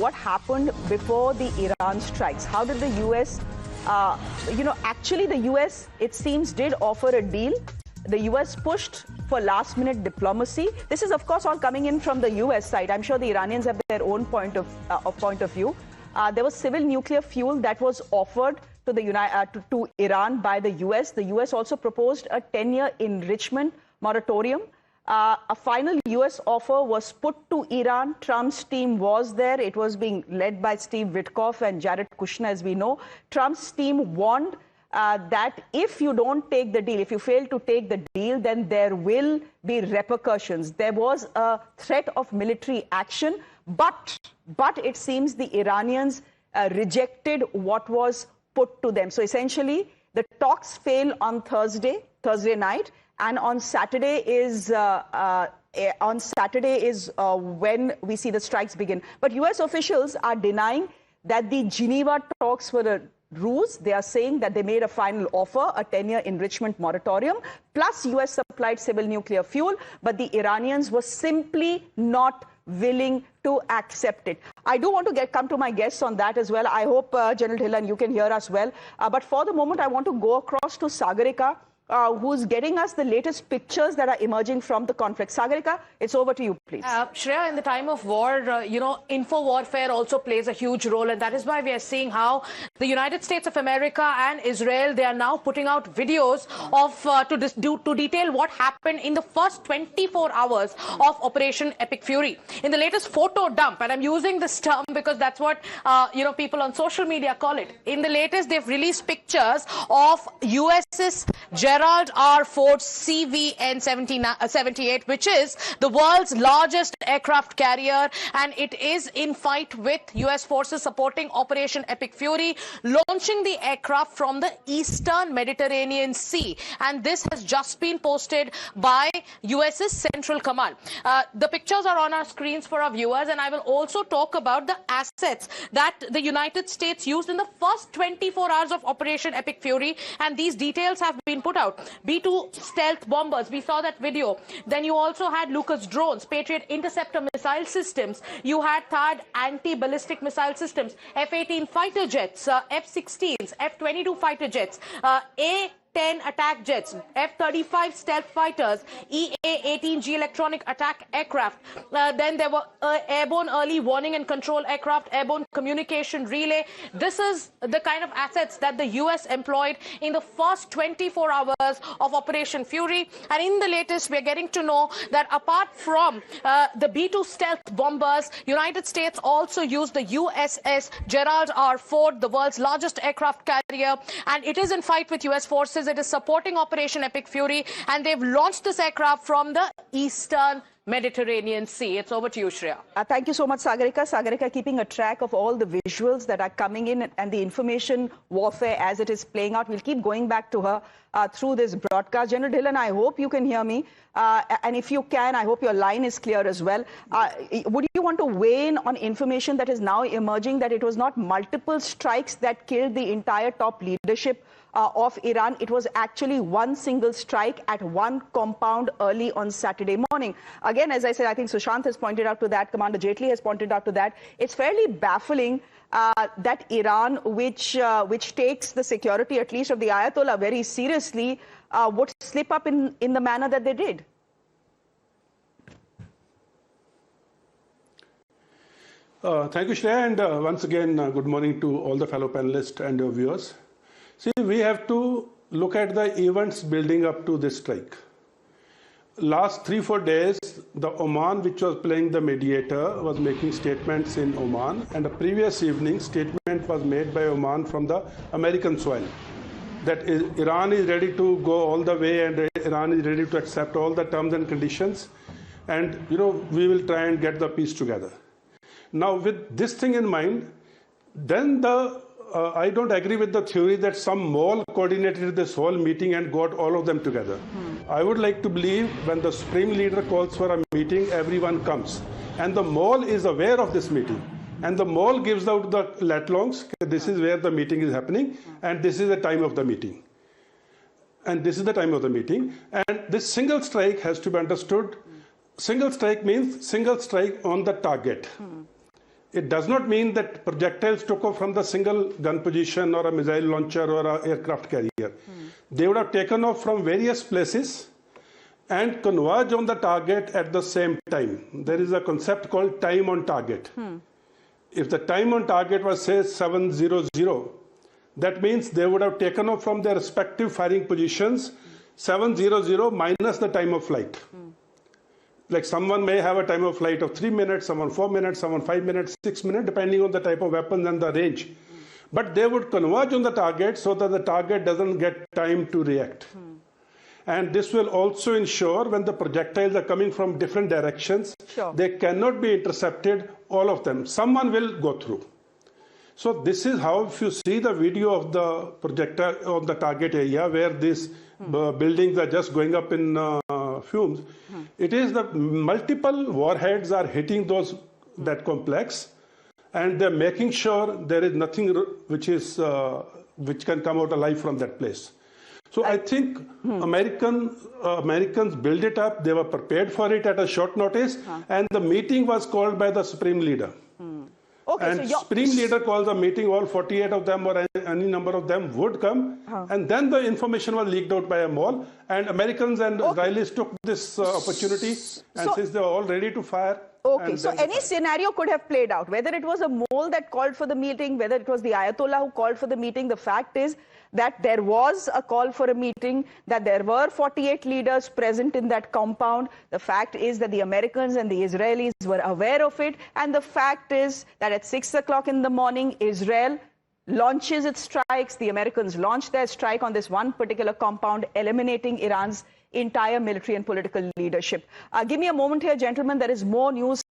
what happened before the Iran strikes. How did the US, actually the US, it seems, did offer a deal. The US pushed for last-minute diplomacy. This is, of course, all coming in from the US side. I'm sure the Iranians have their own point of view. There was civil nuclear fuel that was offered to to Iran by the US. The US also proposed a 10-year enrichment moratorium. A final US offer was put to Iran. Trump's team was there. It was being led by Steve Witkoff and Jared Kushner, as we know. Trump's team warned that if you don't take the deal, if you fail to take the deal, then there will be repercussions. There was a threat of military action, but it seems the Iranians rejected what was put to them. So essentially, the talks fail on Thursday night, and on Saturday is when we see the strikes begin. But US officials are denying that the Geneva talks were a ruse. They are saying that they made a final offer, a 10-year enrichment moratorium, plus US supplied civil nuclear fuel, but the Iranians were simply not willing to accept it. I do want to come to my guests on that as well. I hope, General Dhillon, you can hear us well. But for the moment, I want to go across to Sagarika, who's getting us the latest pictures that are emerging from the conflict. Sagarika, it's over to you, please. Shreya, in the time of war, info warfare also plays a huge role, and that is why we are seeing how the United States of America and Israel, they are now putting out videos of to detail what happened in the first 24 hours of Operation Epic Fury. In the latest photo dump, and I'm using this term because that's what people on social media call it. In the latest, they've released pictures of USS Gerald R. Ford CVN-78, which is the world's largest aircraft carrier, and it is in fight with US forces supporting Operation Epic Fury, launching the aircraft from the Eastern Mediterranean Sea. And this has just been posted by US's Central Command. The pictures are on our screens for our viewers, and I will also talk about the assets that the United States used in the first 24 hours of Operation Epic Fury, and these details have been put out. B-2 stealth bombers, we saw that video. Then you also had Lucas drones, Patriot interceptor missile systems. You had THAAD anti-ballistic missile systems, F-18 fighter jets, F-16s, F-22 fighter jets, A-10 attack jets, F-35 stealth fighters, EA-18G electronic attack aircraft. Then there were airborne early warning and control aircraft, airborne communication relay. This is the kind of assets that the US employed in the first 24 hours of Operation Fury. And in the latest, we're getting to know that apart from the B-2 stealth bombers, United States also used the USS Gerald R. Ford, the world's largest aircraft carrier, and it is in fight with US forces. It is supporting Operation Epic Fury, and they've launched this aircraft from the Eastern Mediterranean Sea. It's over to you, Shreya. Thank you so much, Sagarika. Sagarika keeping a track of all the visuals that are coming in and the information warfare as it is playing out. We'll keep going back to her through this broadcast. General Dhillon, I hope you can hear me. And if you can, I hope your line is clear as well. Would you want to weigh in on information that is now emerging that it was not multiple strikes that killed the entire top leadership of Iran? It was actually one single strike at one compound early on Saturday morning. Again, as I said, I think Sushant has pointed out to that, Commander Jaitley has pointed out to that. It's fairly baffling that Iran, which takes the security, at least of the Ayatollah, very seriously, would slip up in the manner that they did. Thank you, Shreya, and once again, good morning to all the fellow panelists and your viewers. See, we have to look at the events building up to this strike. Last 3-4 days, the Oman, which was playing the mediator, was making statements in Oman, and the previous evening, statement was made by Oman from the American soil that Iran is ready to go all the way, and Iran is ready to accept all the terms and conditions, and we will try and get the peace together. Now, with this thing in mind, then I don't agree with the theory that some mole coordinated this whole meeting and got all of them together. I would like to believe when the Supreme Leader calls for a meeting, everyone comes. And the mole is aware of this meeting. And the mole gives out the latlongs. This is where the meeting is happening. And this is the time of the meeting. And this is the time of the meeting. And this single strike has to be understood. Single strike means single strike on the target. it does not mean that projectiles took off from the single gun position or a missile launcher or an aircraft carrier. They would have taken off from various places and converge on the target at the same time. There is a concept called time on target. If the time on target was, say, 700, that means they would have taken off from their respective firing positions 700 minus the time of flight. Like someone may have a time of flight of 3 minutes, someone 4 minutes, someone 5 minutes, 6 minutes, depending on the type of weapon and the range. But they would converge on the target so that the target doesn't get time to react. And this will also ensure when the projectiles are coming from different directions, they cannot be intercepted, all of them. Someone will go through. So this is how, if you see the video of the projectile on the target area where these buildings are just going up in fumes, it is the multiple warheads are hitting that complex, and they're making sure there is nothing which can come out alive from that place. So I think Americans build it up. They were prepared for it at a short notice, and the meeting was called by the Supreme Leader. Okay, and Supreme Leader calls a meeting, all 48 of them or any number of them would come, and then the information was leaked out by a mall, and Americans and Israelis took this opportunity, and since they were all ready to fire. Okay, so any scenario could have played out, whether it was a mole that called for the meeting, whether it was the Ayatollah who called for the meeting. The fact is that there was a call for a meeting, that there were 48 leaders present in that compound. The fact is that the Americans and the Israelis were aware of it. And the fact is that at 6 o'clock in the morning, Israel launches its strikes. The Americans launched their strike on this one particular compound, eliminating Iran's entire military and political leadership. Give me a moment here, gentlemen. There is more news